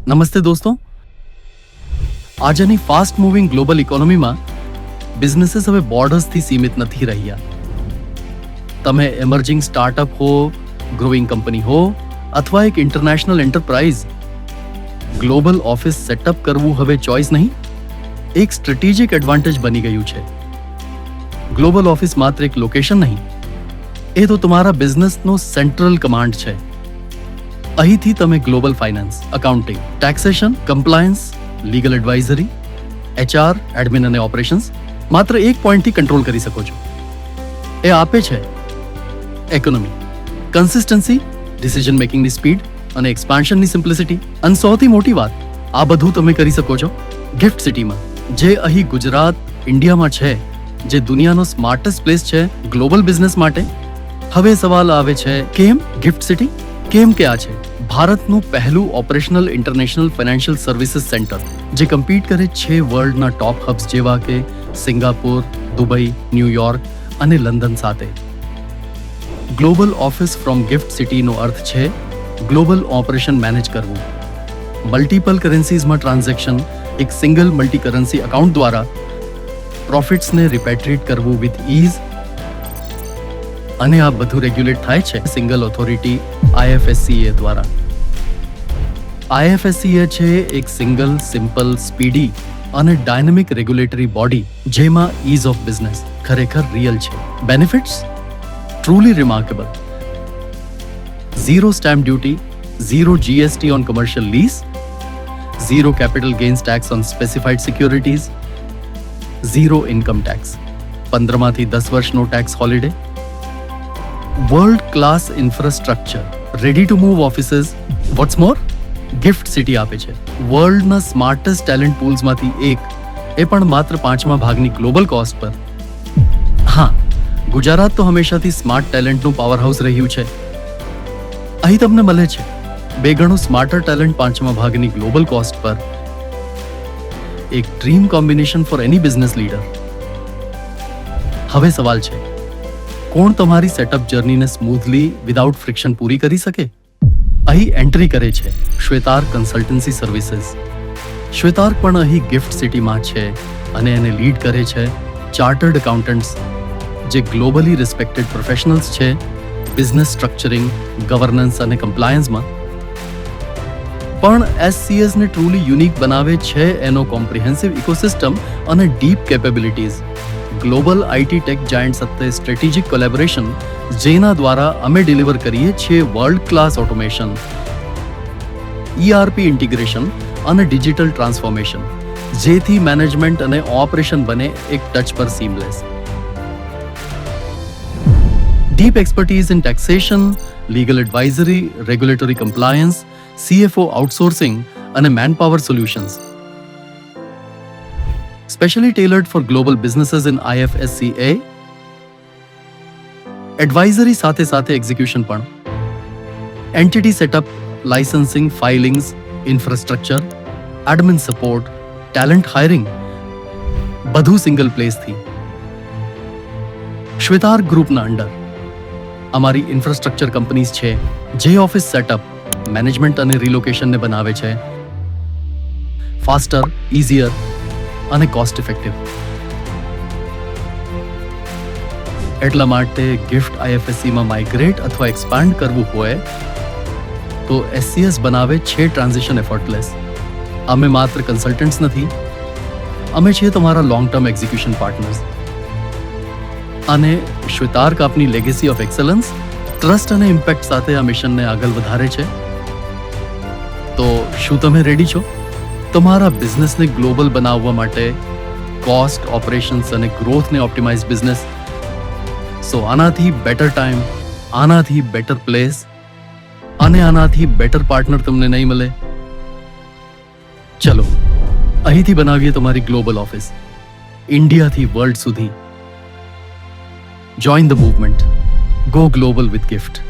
નમસ્તે દોસ્તો, આજની ફાસ્ટ મૂવિંગ ગ્લોબલ ઇકોનોમીમાં બિઝનેસીસ હવે બોર્ડર્સથી સીમિત નથી રહ્યા. તમે એમર્જિંગ સ્ટાર્ટઅપ હો, ગ્રોઈંગ કંપની હો અથવા એક international enterprise, global office setup કરવું હવે ચોઇસ નહીં, એક સ્ટ્રેટેજિક એડવાન્ટેજ બની ગયું છે. ગ્લોબલ ઓફિસ માત્ર એક લોકેશન નહીં, એ તો તમારા બિઝનેસનો સેન્ટ્રલ કમાન્ડ છે. અહીંથી તમે global finance, accounting, taxation, compliance, legal advisory, HR, admin અને ઓપરેશન્સ માત્ર એક પોઈન્ટથી કંટ્રોલ કરી શકો છો. એ આપે છે ઇકોનોમી, કન્સિસ્ટન્સી, ડિસિઝન મેકિંગની સ્પીડ અને એક્સપાન્શનની સિમ્પ્લિસિટી. અને સૌથી મોટી વાત, આ બધું તમે કરી શકો છો ગિફ્ટ સિટીમાં, જે અહીં ગુજરાત, ઇન્ડિયામાં છે, જે દુનિયાનો સ્માર્ટેસ્ટ પ્લેસ છે ગ્લોબલ બિઝનેસ માટે. હવે સવાલ આવે છે, કેમ ગિફ્ટ સિટી? કેમ કે આ છે ભારતનું પહેલું operational international financial services centre, જે કમ્પીટ કરે છે વર્લ્ડના ટોપ હબ્સ જેવા કે સિંગાપુર, દુબઈ, ન્યુયોર્ક અને લંડન સાથે. ગ્લોબલ ઓફિસ ફ્રોમ ગિફ્ટ સિટીનો અર્થ છે ગ્લોબલ ઓપરેશન મેનેજ કરવું, મલ્ટિપલ કરન્સીઝમાં ટ્રાન્ઝેક્શન એક સિંગલ મલ્ટી કરન્સી અકાઉન્ટ દ્વારા, પ્રોફિટ્સને રિપેટ્રિએટ કરવું વિથ ઇઝ. અને આ બધું રેગ્યુલેટ થાય છે સિંગલ ઓથોરિટી IFSCA દ્વારા. IFSCA છે એક સિંગલ, સિમ્પલ, સ્પીડી અને ડાયનેમિક રેગ્યુલેટરી બોડી, જેમાં ઇઝ ઓફ બિઝનેસ ખરેખર રિયલ છે. Benefits truly remarkable: zero stamp duty, zero GST on commercial lease, zero capital gains tax on specified securities, zero income tax, 15માંથી 10 વર્ષનો tax holiday, world class infrastructure, ready to move offices. What's more, GIFT City આપે છે વર્લ્ડના smartest talent પૂલ્સમાંથી એક, એ પણ માત્ર 5મા ભાગની global cost પર. હા, ગુજરાત તો હંમેશાથી સ્માર્ટ ટેલેન્ટનું પાવર હાઉસ રહ્યું છે. અહીં તમને મળે છે 2 ગણું સ્માર્ટર ટેલેન્ટ 5મા ભાગની ગ્લોબલ કોસ્ટ પર. એક ડ્રીમ કોમ્બિનેશન ફોર એની બિઝનેસ લીડર. હવે સવાલ છે, કોણ તમારી સેટઅપ જર્નીને સ્મૂથલી વિધાઉટ ફ્રિક્શન પૂરી કરી શકે? અહીં એન્ટ્રી કરે છે શ્વેતાર્ક કન્સલ્ટન્સી સર્વિસીસ. શ્વેતાર્ક પણ અહીં ગિફ્ટ સિટીમાં છે અને એને લીડ કરે છે ચાર્ટર્ડ એકાઉન્ટન્ટ્સ, જે ગ્લોબલી રિસ્પેક્ટેડ પ્રોફેશનલ્સ છે બિઝનેસ સ્ટ્રક્ચરિંગ, ગવર્નન્સ અને કમ્પ્લાયન્સમાં. પણ SCS ને ટ્રુલી યુનિક બનાવે છે એનો કોમ્પ્રિહેન્સિવ ઇકોસિસ્ટમ અને deep capabilities. Global IT tech giant સાથે સ્ટ્રેટેજિક કોલેબોરેશન, જેના દ્વારા અમે ડિલિવર કરીએ છીએ world class automation, ERP integration અને ડિજિટલ ટ્રાન્સફોર્મેશન, જેથી મેનેજમેન્ટ અને ઓપરેશન બને એક ટચ પર seamless. Deep expertise in taxation, legal advisory, regulatory compliance, CFO outsourcing અને manpower solutions. Specially tailored for global businesses in IFSCA. Advisory સાથે સાથે execution પણ. Entity setup, licensing, filings, infrastructure, admin support, talent hiring, બધું single પ્લેસથી. શ્વેતાર્ક ગ્રુપના under અમારી infrastructure companies છે, જે office setup, management અને રિલોકેશનને બનાવે છે ફાસ્ટર, ઇઝીયર અને કોસ્ટ ઇફેક્ટિવ. એટલા માટે ગિફ્ટ IFSCમાં માઇગ્રેટ અથવા એક્સપાન્ડ કરવું હોય તો SCS બનાવે છે ટ્રાન્ઝિશન એફર્ટલેસ. અમે માત્ર કન્સલ્ટન્ટ્સ નથી, અમે છીએ તમારા લોંગ ટર્મ એક્ઝિક્યુશન પાર્ટનર્સ. અને શ્વેતાર્ક આપની લેગેસી ઓફ એક્સલન્સ, ટ્રસ્ટ અને ઇમ્પેક્ટ સાથે આ મિશનને આગળ વધારે છે. તો શું તમે રેડી છો તમારા બિઝનેસને ગ્લોબલ બનાવવા માટે? કોસ્ટ, ઓપરેશન્સ અને ગ્રોથને ઓપ્ટિમાઇઝ બિઝનેસ. સો આનાથી બેટર ટાઈમ, આનાથી બેટર પ્લેસ અને આનાથી બેટર પાર્ટનર તમને નહીં મળે. ચલો અહીંથી બનાવીએ તમારી ગ્લોબલ ઓફિસ, ઇન્ડિયાથી વર્લ્ડ સુધી. Join the movement, go global with gift.